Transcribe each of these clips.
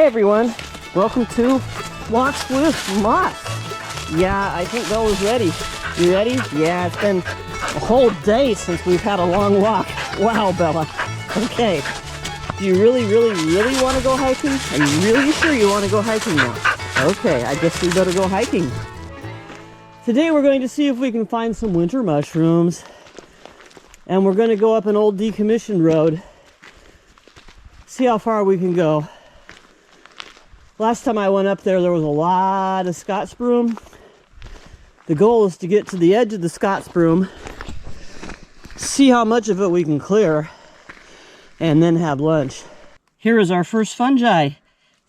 everyone, welcome to Walks with Moss. Yeah, I think Bella's ready. You ready? Yeah, it's been a whole day since we've had a long walk. Wow, Bella. Okay. Do you really want to go hiking? Are you really sure you want to go hiking now? Okay, I guess we better go hiking. Today we're going to see if we can find some winter mushrooms. And we're going to go up an old decommissioned road. See how far we can go. Last time I went up there, there was a lot of Scotsbroom. The goal is to get to the edge of the Scotsbroom, see how much of it we can clear, and then have lunch. Here is our first fungi,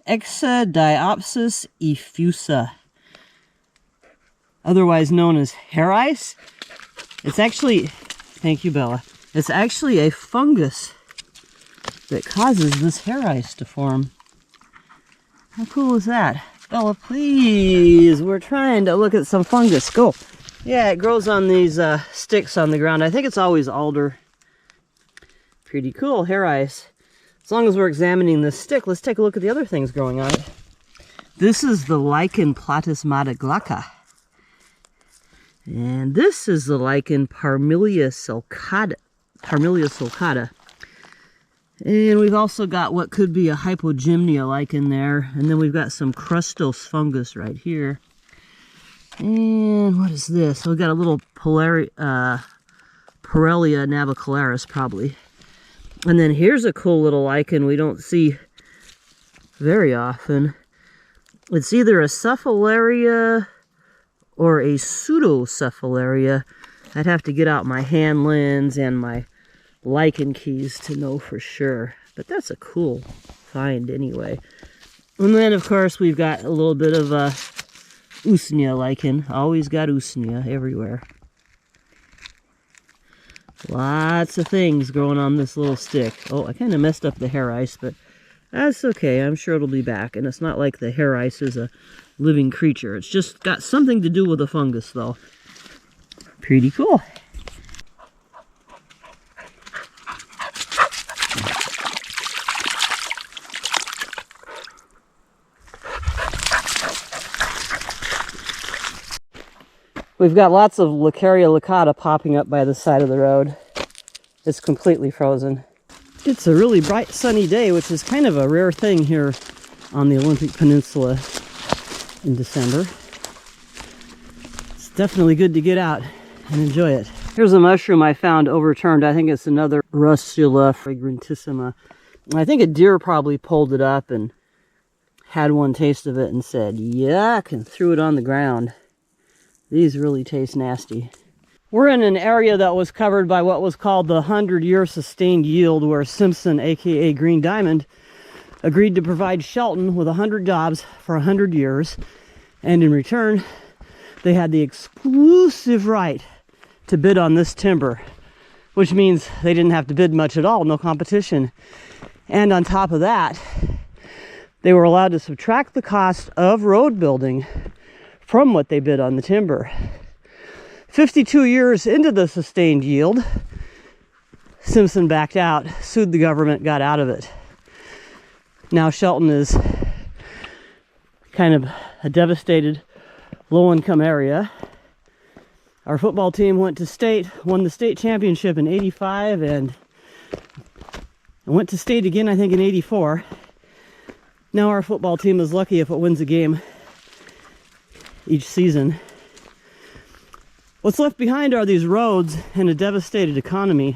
Exadiopsis effusa, otherwise known as hair ice. It's actually, thank you, Bella, it's actually a fungus that causes this hair ice to form. How cool is that? Bella, please, we're trying to look at some fungus. Go. Yeah, it grows on these sticks on the ground. I think it's always alder. Pretty cool, hair ice. As long as we're examining this stick, let's take a look at the other things growing on it. This is the lichen Platysmata glauca. And this is the lichen Parmelia sulcata. And we've also got what could be a hypogymnia lichen there. And then we've got some crustose fungus right here. And what is this? So we've got a little Parrelia navicularis probably. And then here's a cool little lichen we don't see very often. It's either a Cephalaria or a Pseudocephalaria. I'd have to get out my hand lens and my lichen keys to know for sure, but that's a cool find anyway. And then of course we've got a little bit of Usnea lichen. Always got Usnea everywhere. Lots of things growing on this little stick. Oh, I kind of messed up the hair ice, but that's okay. I'm sure it'll be back. And it's not like the hair ice is a living creature. It's just got something to do with the fungus though. Pretty cool. We've got lots of Lacaria lacata popping up by the side of the road. It's completely frozen. It's a really bright sunny day, which is kind of a rare thing here on the Olympic Peninsula in December. It's definitely good to get out and enjoy it. Here's a mushroom I found overturned. I think it's another Russula fragrantissima. I think a deer probably pulled it up and had one taste of it and said, yuck, and threw it on the ground. These really taste nasty. We're in an area that was covered by what was called the 100-year sustained yield, where Simpson, aka Green Diamond, agreed to provide Shelton with 100 jobs for 100 years. And in return, they had the exclusive right to bid on this timber, which means they didn't have to bid much at all, no competition. And on top of that, they were allowed to subtract the cost of road building from what they bid on the timber. 52 years into the sustained yield, Simpson backed out, sued the government, got out of it. Now Shelton is kind of a devastated, low-income area. Our football team went to state, won the state championship in '85, and went to state again, I think, in '84. Now our football team is lucky if it wins a game each season. What's left behind are these roads and a devastated economy.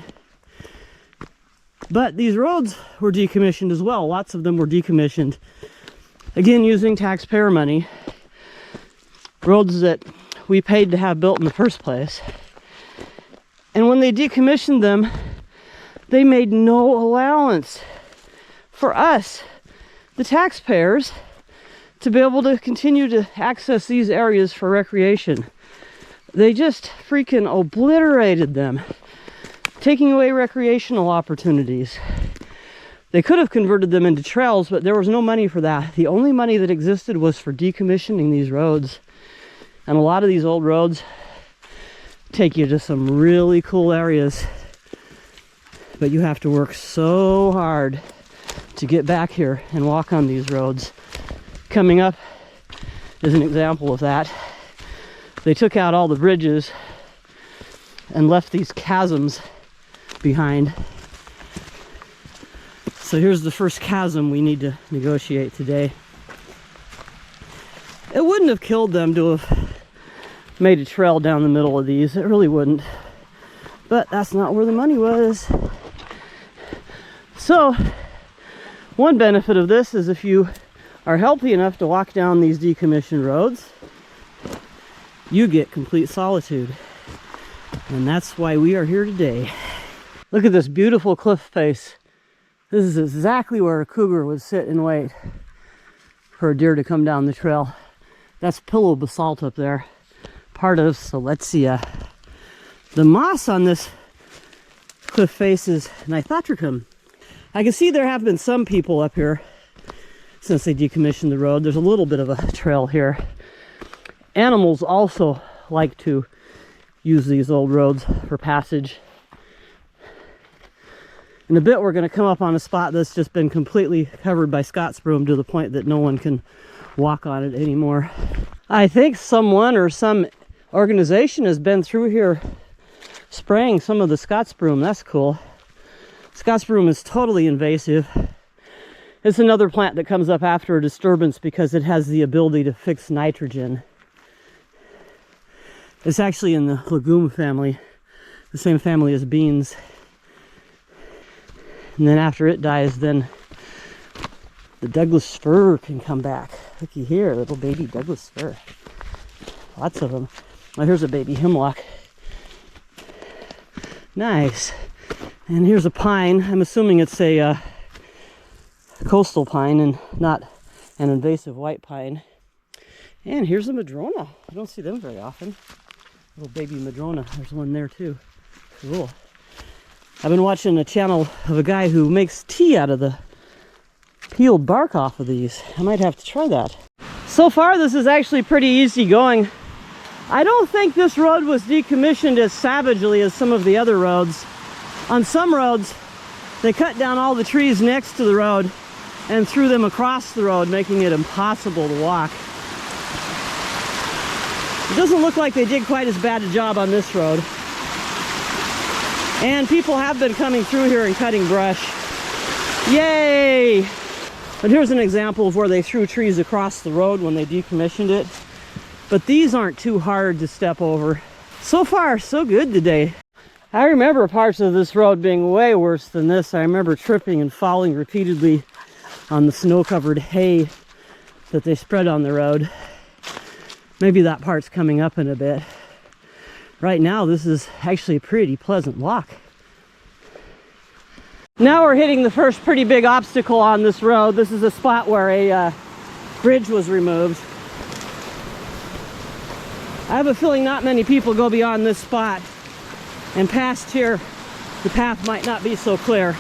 But these roads were decommissioned as well. Lots of them were decommissioned. Again, using taxpayer money. Roads that we paid to have built in the first place. And when they decommissioned them, they made no allowance for us, the taxpayers, to be able to continue to access these areas for recreation. They just freaking obliterated them, taking away recreational opportunities. They could have converted them into trails, but there was no money for that. The only money that existed was for decommissioning these roads. And a lot of these old roads take you to some really cool areas, but you have to work so hard to get back here and walk on these roads. Coming up is an example of that. They took out all the bridges and left these chasms behind. So here's the first chasm we need to negotiate today. It wouldn't have killed them to have made a trail down the middle of these. It really wouldn't. But that's not where the money was. So, one benefit of this is if you are healthy enough to walk down these decommissioned roads, you get complete solitude. And that's why we are here today. Look at this beautiful cliff face. This is exactly where a cougar would sit and wait for a deer to come down the trail. That's pillow basalt up there, part of Soletsia. The moss on this cliff face is Nithotrachum. I can see there have been some people up here since they decommissioned the road. There's a little bit of a trail here. Animals also like to use these old roads for passage. In a bit, we're going to come up on a spot that's just been completely covered by Scots broom to the point that no one can walk on it anymore. I think someone or some organization has been through here spraying some of the Scots broom. That's cool. Scots broom is totally invasive. It's another plant that comes up after a disturbance because it has the ability to fix nitrogen. It's actually in the legume family, the same family as beans. And then after it dies, then the Douglas fir can come back. Looky here, little baby Douglas fir. Lots of them. Well, here's a baby hemlock. Nice. And here's a pine. I'm assuming it's a coastal pine and not an invasive white pine. And here's a madrona. I don't see them very often. Little baby madrona. There's one there too. Cool. I've been watching a channel of a guy who makes tea out of the peeled bark off of these. I might have to try that. So far, this is actually pretty easy going. I don't think this road was decommissioned as savagely as some of the other roads. On some roads, they cut down all the trees next to the road and threw them across the road, making it impossible to walk. It doesn't look like they did quite as bad a job on this road. And people have been coming through here and cutting brush. Yay! But here's an example of where they threw trees across the road when they decommissioned it. But these aren't too hard to step over. So far, so good today. I remember parts of this road being way worse than this. I remember tripping and falling repeatedly on the snow-covered hay that they spread on the road. Maybe that part's coming up in a bit. Right now, this is actually a pretty pleasant walk. Now we're hitting the first pretty big obstacle on this road. This is a spot where a bridge was removed. I have a feeling not many people go beyond this spot. And past here, the path might not be so clear.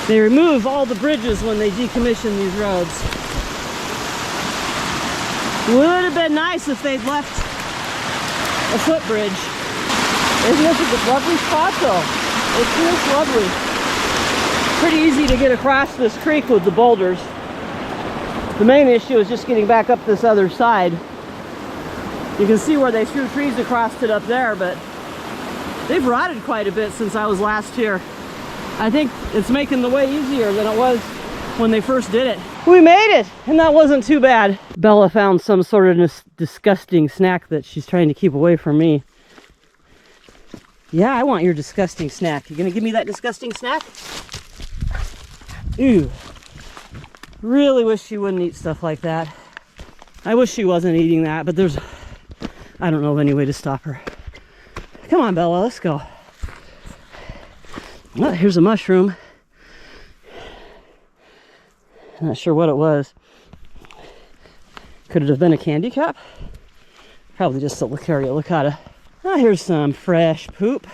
They remove all the bridges when they decommission these roads. Would have been nice if they'd left a footbridge. Isn't this a lovely spot though? It feels lovely. Pretty easy to get across this creek with the boulders. The main issue is just getting back up this other side. You can see where they threw trees across it up there, but they've rotted quite a bit since I was last here. I think it's making the way easier than it was when they first did it. We made it, and that wasn't too bad. Bella found some sort of disgusting snack that she's trying to keep away from me. Yeah, I want your disgusting snack. You gonna give me that disgusting snack? Ew. Really wish she wouldn't eat stuff like that. I wish she wasn't eating that, but I don't know of any way to stop her. Come on, Bella, let's go. Oh, here's a mushroom. Not sure what it was. Could it have been a candy cup? Probably just a Lucaria Lucata. Oh, here's some fresh poop.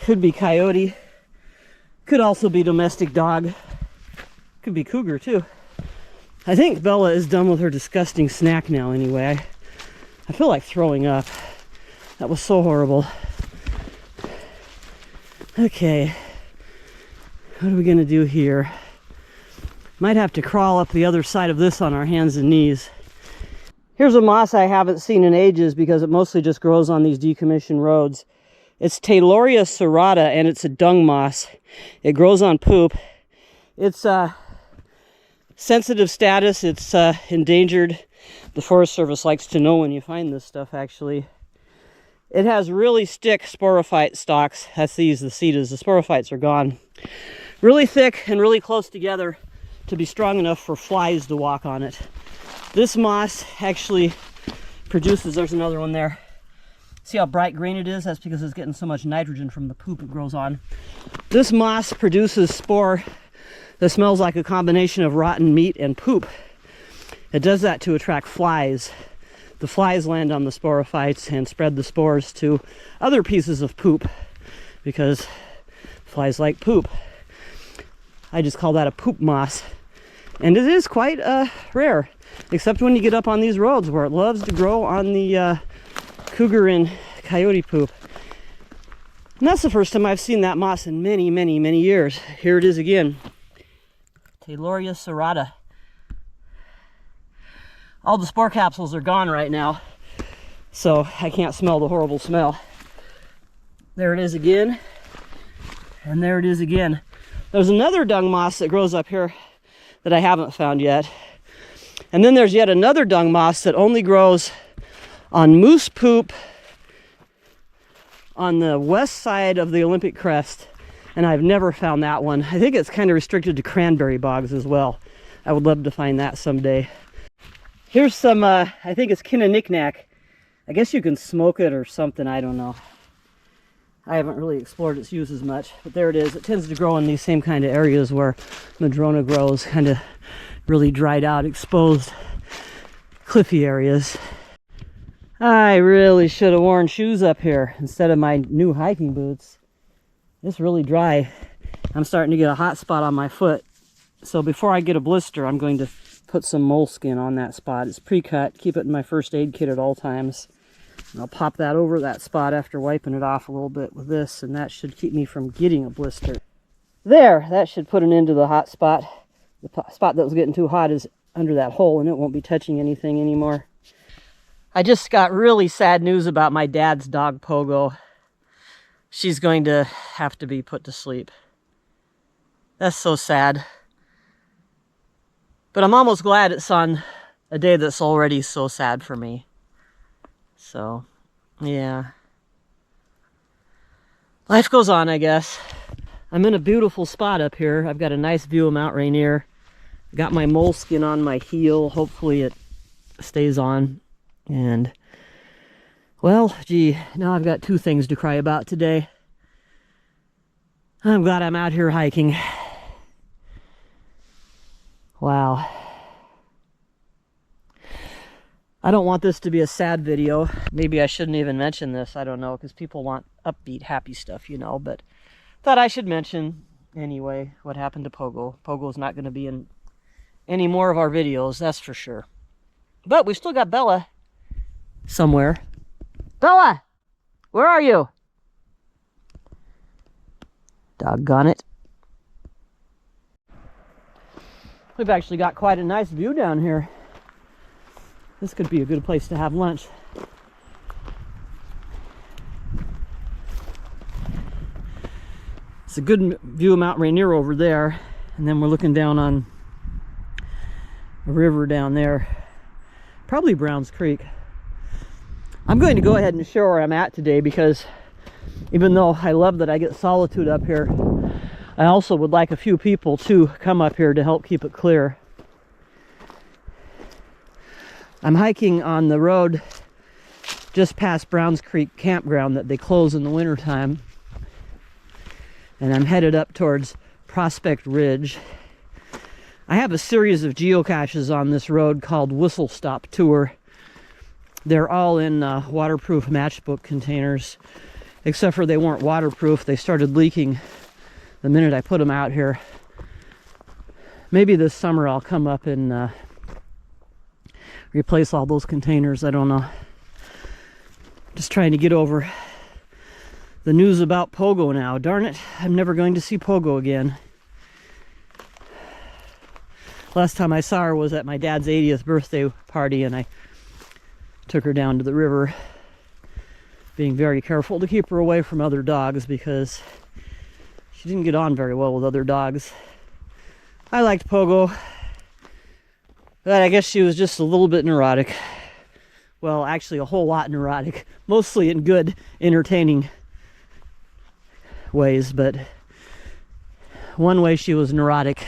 Could be coyote. Could also be domestic dog. Could be cougar too. I think Bella is done with her disgusting snack now anyway. I feel like throwing up. That was so horrible. Okay, what are we gonna do here? Might have to crawl up the other side of this on our hands and knees. Here's a moss I haven't seen in ages because it mostly just grows on these decommissioned roads. It's Tayloria serrata, and it's a dung moss. It grows on poop. It's sensitive status. It's endangered. The Forest Service likes to know when you find this stuff, actually. It has really thick sporophyte stalks. That's these, the setas. The sporophytes are gone. Really thick and really close together to be strong enough for flies to walk on it. This moss actually produces, there's another one there. See how bright green it is? That's because it's getting so much nitrogen from the poop it grows on. This moss produces spore that smells like a combination of rotten meat and poop. It does that to attract flies. The flies land on the sporophytes and spread the spores to other pieces of poop because flies like poop. I just call that a poop moss. And it is quite rare, except when you get up on these roads where it loves to grow on the cougar and coyote poop. And that's the first time I've seen that moss in many, many, many years. Here it is again. Tayloria serrata. All the spore capsules are gone right now, so I can't smell the horrible smell. There it is again. And there it is again. There's another dung moss that grows up here that I haven't found yet. And then there's yet another dung moss that only grows on moose poop on the west side of the Olympic Crest, and I've never found that one. I think it's kind of restricted to cranberry bogs as well. I would love to find that someday. Here's some, I think it's Kinniniknak. I guess you can smoke it or something, I don't know. I haven't really explored its uses much, but there it is. It tends to grow in these same kind of areas where madrona grows, kind of really dried out, exposed, cliffy areas. I really should have worn shoes up here instead of my new hiking boots. It's really dry. I'm starting to get a hot spot on my foot. So before I get a blister, I'm going to put some moleskin on that spot. It's pre-cut. Keep it in my first aid kit at all times. And I'll pop that over that spot after wiping it off a little bit with this, and that should keep me from getting a blister. There, that should put an end to the hot spot. The spot that was getting too hot is under that hole, and it won't be touching anything anymore. I just got really sad news about my dad's dog, Pogo. She's going to have to be put to sleep. That's so sad. But I'm almost glad it's on a day that's already so sad for me. So, yeah. Life goes on, I guess. I'm in a beautiful spot up here. I've got a nice view of Mount Rainier. Got my moleskin on my heel. Hopefully it stays on. And, well, gee, now I've got two things to cry about today. I'm glad I'm out here hiking. Wow. I don't want this to be a sad video. Maybe I shouldn't even mention this. I don't know, because people want upbeat, happy stuff, you know. But thought I should mention, anyway, what happened to Pogo. Pogo's not going to be in any more of our videos, that's for sure. But we still got Bella somewhere. Bella! Where are you? Doggone it. We've actually got quite a nice view down here. This could be a good place to have lunch. It's a good view of Mount Rainier over there, and then we're looking down on a river down there, probably Browns Creek. I'm going to go ahead and show where I'm at today, because even though I love that I get solitude up here, I also would like a few people to come up here to help keep it clear. I'm hiking on the road just past Browns Creek campground that they close in the wintertime. And I'm headed up towards Prospect Ridge. I have a series of geocaches on this road called Whistle Stop Tour. They're all in waterproof matchbook containers, except for they weren't waterproof. They started leaking the minute I put them out here. Maybe this summer I'll come up and replace all those containers. I don't know. Just trying to get over the news about Pogo now. Darn it, I'm never going to see Pogo again. Last time I saw her was at my dad's 80th birthday party, and I took her down to the river, being very careful to keep her away from other dogs because she didn't get on very well with other dogs. I liked Pogo, but I guess she was just a little bit neurotic. Well, actually a whole lot neurotic, mostly in good, entertaining ways, but one way she was neurotic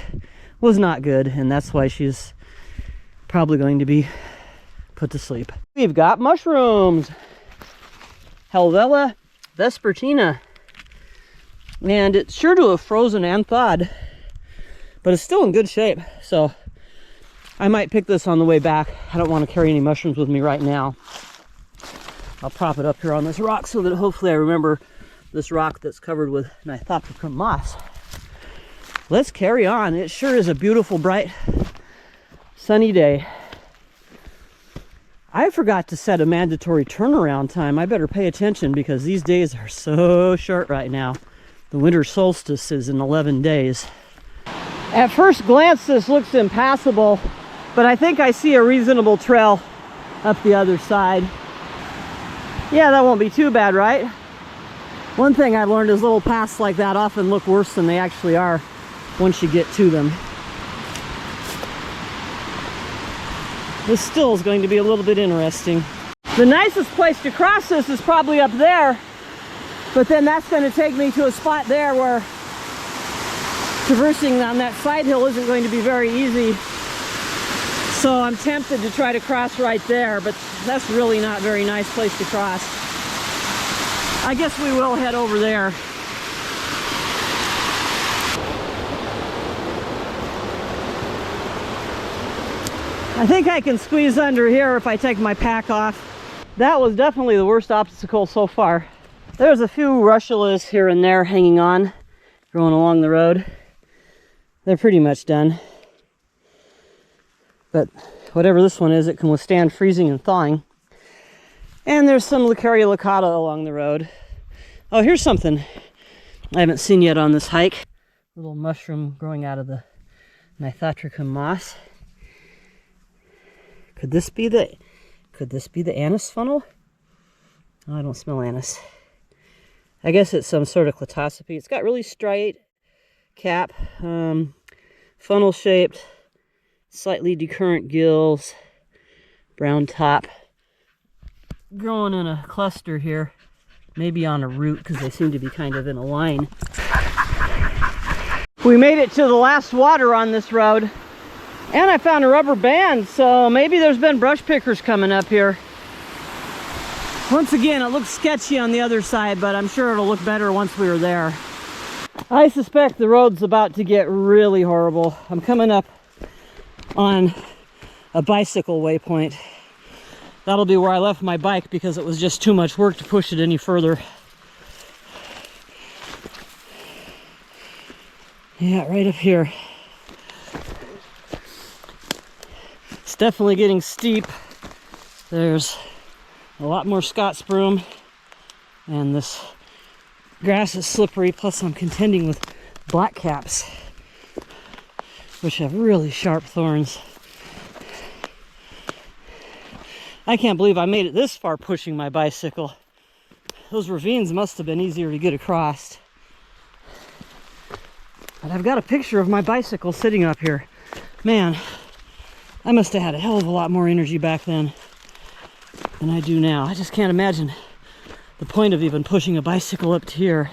was not good, and that's why she's probably going to be put to sleep. We've got mushrooms, Helvella vespertina, and it's sure to have frozen and thawed, but it's still in good shape, so I might pick this on the way back. I don't want to carry any mushrooms with me right now. I'll prop it up here on this rock so that hopefully I remember this rock that's covered with Nithotricum moss. Let's carry on. It sure is a beautiful, bright, sunny day. I forgot to set a mandatory turnaround time. I better pay attention because these days are so short right now. The winter solstice is in 11 days. At first glance, this looks impassable, but I think I see a reasonable trail up the other side. Yeah, that won't be too bad, right? One thing I learned is little paths like that often look worse than they actually are once you get to them. This still is going to be a little bit interesting. The nicest place to cross this is probably up there, but then that's going to take me to a spot there where traversing on that side hill isn't going to be very easy. So I'm tempted to try to cross right there, but that's really not a very nice place to cross. I guess we will head over there. I think I can squeeze under here if I take my pack off. That was definitely the worst obstacle so far. There's a few russulas here and there hanging on, growing along the road. They're pretty much done. But whatever this one is, it can withstand freezing and thawing. And there's some Lucaria lacata along the road. Oh, here's something I haven't seen yet on this hike. Little mushroom growing out of the Nithotricum moss. Could this be the anise funnel? Oh, I don't smell anise. I guess it's some sort of Clatosope. It's got really straight cap, funnel shaped, slightly decurrent gills, brown top, growing in a cluster here, maybe on a root because they seem to be kind of in a line. We made it to the last water on this road, and I found a rubber band, so maybe there's been brush pickers coming up here. Once again, it looks sketchy on the other side, but I'm sure it'll look better once we are there. I suspect the road's about to get really horrible. I'm coming up on a bicycle waypoint. That'll be where I left my bike because it was just too much work to push it any further. Yeah, right up here. It's definitely getting steep. There's a lot more Scots broom, and this grass is slippery, plus I'm contending with blackcaps, which have really sharp thorns. I can't believe I made it this far pushing my bicycle. Those ravines must have been easier to get across. But I've got a picture of my bicycle sitting up here. Man, I must have had a hell of a lot more energy back then than I do now. I just can't imagine the point of even pushing a bicycle up to here.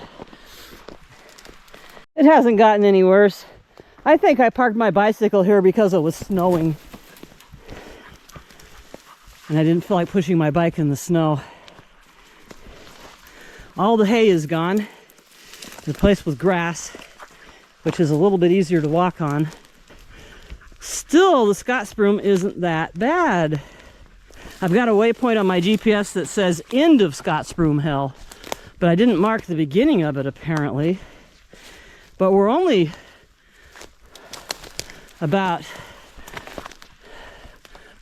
It hasn't gotten any worse. I think I parked my bicycle here because it was snowing. And I didn't feel like pushing my bike in the snow. All the hay is gone. Replaced with grass, which is a little bit easier to walk on. Still, the Scots broom isn't that bad. I've got a waypoint on my GPS that says end of Scots broom hill, but I didn't mark the beginning of it apparently. But we're only about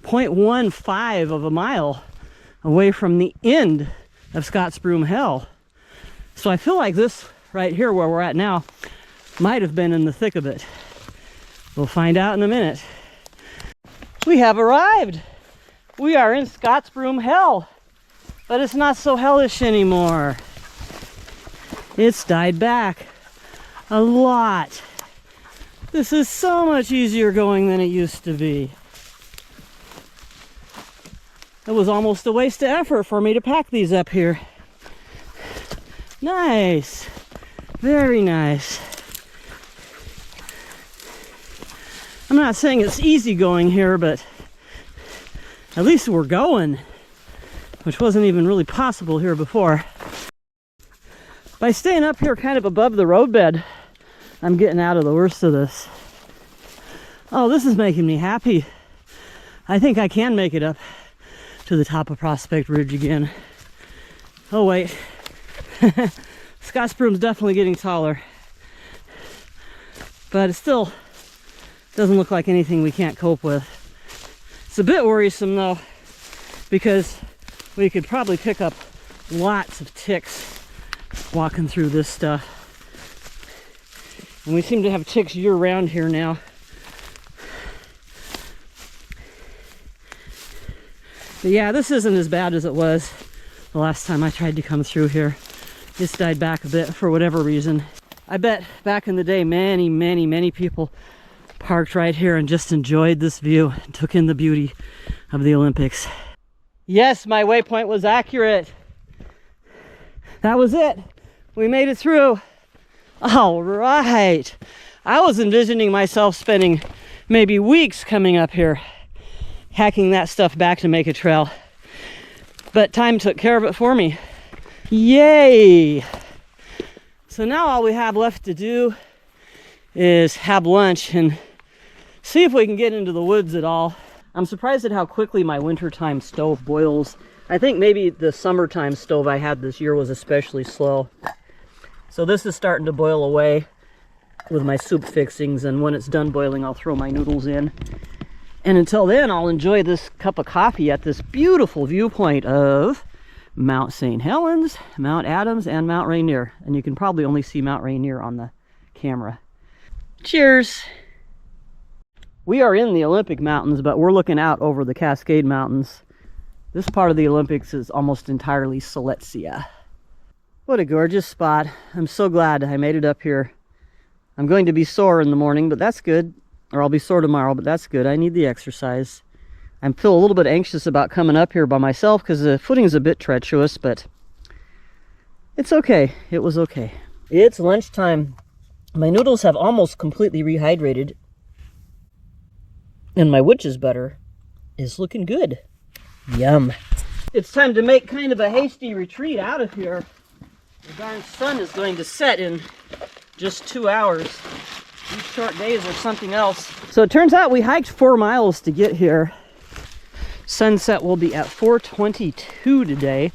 0.15 of a mile away from the end of Scots broom hill. So I feel like this right here where we're at now might have been in the thick of it. We'll find out in a minute. We have arrived. We are in Scottsbroom hell, but it's not so hellish anymore. It's died back a lot. This is so much easier going than it used to be. It was almost a waste of effort for me to pack these up here. Nice. Very nice. I'm not saying it's easy going here, but at least we're going, which wasn't even really possible here before. By staying up here kind of above the roadbed, I'm getting out of the worst of this. Oh, this is making me happy. I think I can make it up to the top of Prospect Ridge again. Oh wait, Scottsbroom's definitely getting taller, but it still doesn't look like anything we can't cope with. It's a bit worrisome though, because we could probably pick up lots of ticks walking through this stuff. And we seem to have ticks year-round here now. But yeah, this isn't as bad as it was the last time I tried to come through here. Just died back a bit for whatever reason. I bet back in the day, many people parked right here and just enjoyed this view and took in the beauty of the Olympics. Yes, my waypoint was accurate. That was it. We made it through. All right. I was envisioning myself spending maybe weeks coming up here, hacking that stuff back to make a trail. But time took care of it for me. Yay! So now all we have left to do is have lunch and see if we can get into the woods at all. I'm surprised at how quickly my wintertime stove boils. I think maybe the summertime stove I had this year was especially slow. So this is starting to boil away with my soup fixings, and when it's done boiling, I'll throw my noodles in. And until then, I'll enjoy this cup of coffee at this beautiful viewpoint of Mount St. Helens, Mount Adams, and Mount Rainier. And you can probably only see Mount Rainier on the camera. Cheers! We are in the Olympic Mountains, but we're looking out over the Cascade Mountains. This part of the Olympics is almost entirely Silesia. What a gorgeous spot. I'm so glad I made it up here. I'm going to be sore in the morning, but that's good. Or I'll be sore tomorrow, but that's good. I need the exercise. I feel a little bit anxious about coming up here by myself because the footing is a bit treacherous, but it's okay. It was okay. It's lunchtime. My noodles have almost completely rehydrated, and my witch's butter is looking good. Yum. It's time to make kind of a hasty retreat out of here. The darn sun is going to set in just 2 hours. These short days are something else. So it turns out we hiked 4 miles to get here. Sunset will be at 4:22 today,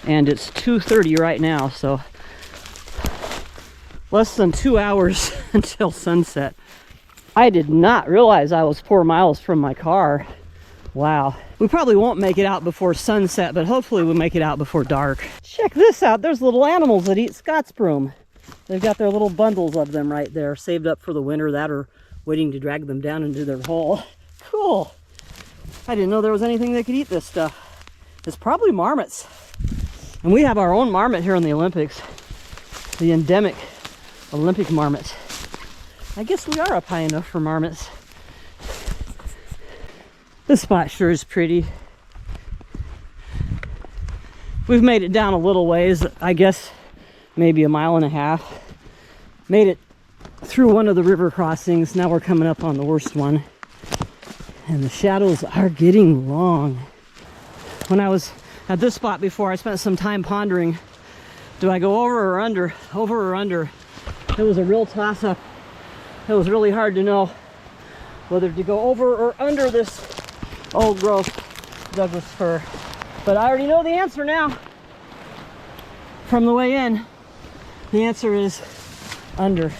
and it's 2:30 right now, so less than 2 hours until sunset. I did not realize I was 4 miles from my car. Wow. We probably won't make it out before sunset, but hopefully we'll make it out before dark. Check this out. There's little animals that eat Scottsbroom. They've got their little bundles of them right there, saved up for the winter, that or waiting to drag them down into their hole. Cool. I didn't know there was anything that could eat this stuff. It's probably marmots. And we have our own marmot here in the Olympics. The endemic Olympic marmot. I guess we are up high enough for marmots. This spot sure is pretty. We've made it down a little ways, I guess maybe 1.5 miles. Made it through one of the river crossings. Now we're coming up on the worst one. And the shadows are getting long. When I was at this spot before, I spent some time pondering, do I go over or under? Over or under? It was a real toss-up. It was really hard to know whether to go over or under this old growth Douglas fir. But I already know the answer now. From the way in, the answer is under.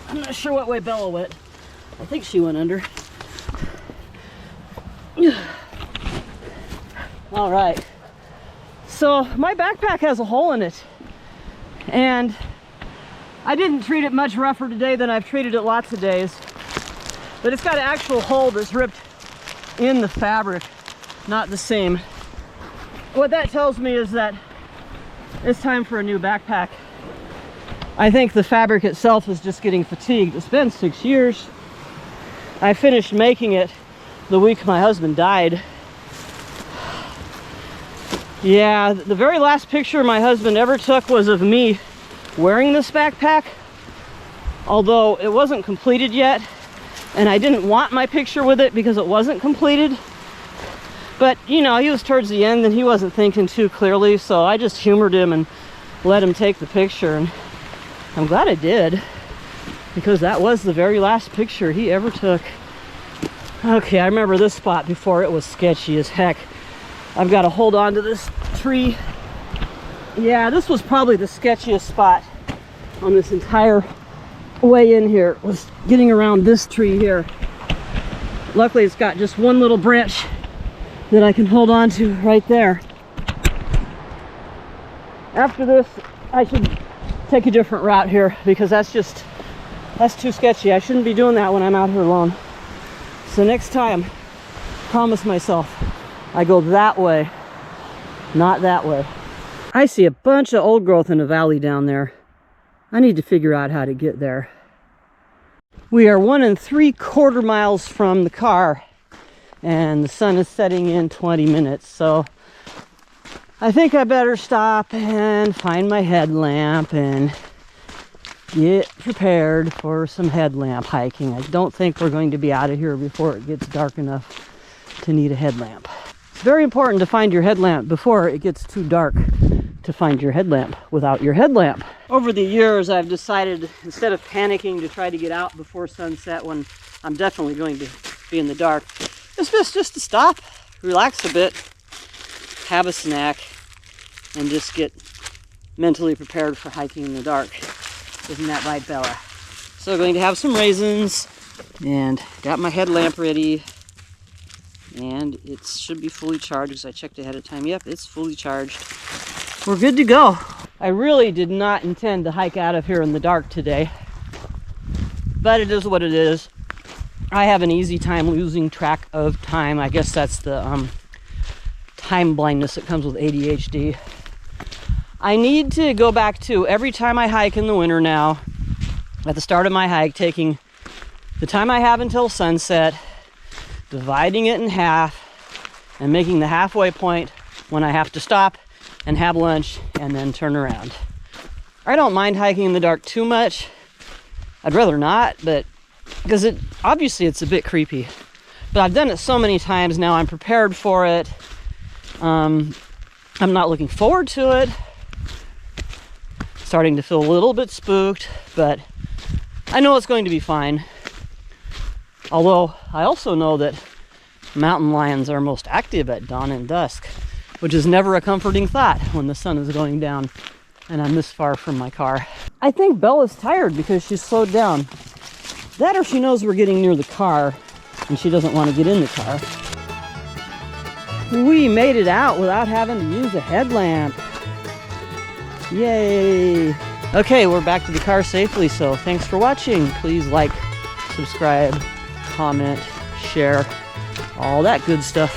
I'm not sure what way Bella went. I think she went under. All right. So my backpack has a hole in it, and I didn't treat it much rougher today than I've treated it lots of days. But it's got an actual hole that's ripped in the fabric, not the seam. What that tells me is that it's time for a new backpack. I think the fabric itself is just getting fatigued. It's been 6 years. I finished making it the week my husband died. Yeah, the very last picture my husband ever took was of me wearing this backpack, although it wasn't completed yet, and I didn't want my picture with it because it wasn't completed. But you know, he was towards the end and he wasn't thinking too clearly, so I just humored him and let him take the picture, and I'm glad I did, because that was the very last picture he ever took. Okay, I remember this spot before. It was sketchy as heck. I've got to hold on to this tree. Yeah, this was probably the sketchiest spot on this entire way in here, was getting around this tree here. Luckily it's got just one little branch that I can hold on to right there. After this, I should take a different route here, because that's too sketchy. I shouldn't be doing that when I'm out here alone. So next time, promise myself, I go that way, not that way. I see a bunch of old growth in the valley down there. I need to figure out how to get there. We are 1 3/4 miles from the car, and the sun is setting in 20 minutes, so I think I better stop and find my headlamp and get prepared for some headlamp hiking. I don't think we're going to be out of here before it gets dark enough to need a headlamp. It's very important to find your headlamp before it gets too dark to find your headlamp without your headlamp. Over the years, I've decided, instead of panicking to try to get out before sunset when I'm definitely going to be in the dark, it's best just to stop, relax a bit, have a snack, and just get mentally prepared for hiking in the dark. Isn't that right, Bella? So I'm going to have some raisins, and got my headlamp ready, and it should be fully charged because I checked ahead of time. Yep, it's fully charged. We're good to go. I really did not intend to hike out of here in the dark today, but it is what it is. I have an easy time losing track of time. I guess that's the time blindness that comes with ADHD. I need to go back to, every time I hike in the winter now, at the start of my hike, taking the time I have until sunset, dividing it in half, and making the halfway point when I have to stop and have lunch and then turn around. I don't mind hiking in the dark too much. I'd rather not, but because obviously it's a bit creepy. But I've done it so many times now, I'm prepared for it. I'm not looking forward to it. Starting to feel a little bit spooked, but I know it's going to be fine. Although I also know that mountain lions are most active at dawn and dusk, which is never a comforting thought when the sun is going down and I'm this far from my car. I think Bella's tired because she's slowed down. That, or she knows we're getting near the car and she doesn't want to get in the car. We made it out without having to use a headlamp. Yay! Okay, we're back to the car safely, so thanks for watching. Please like, subscribe, comment, share, all that good stuff.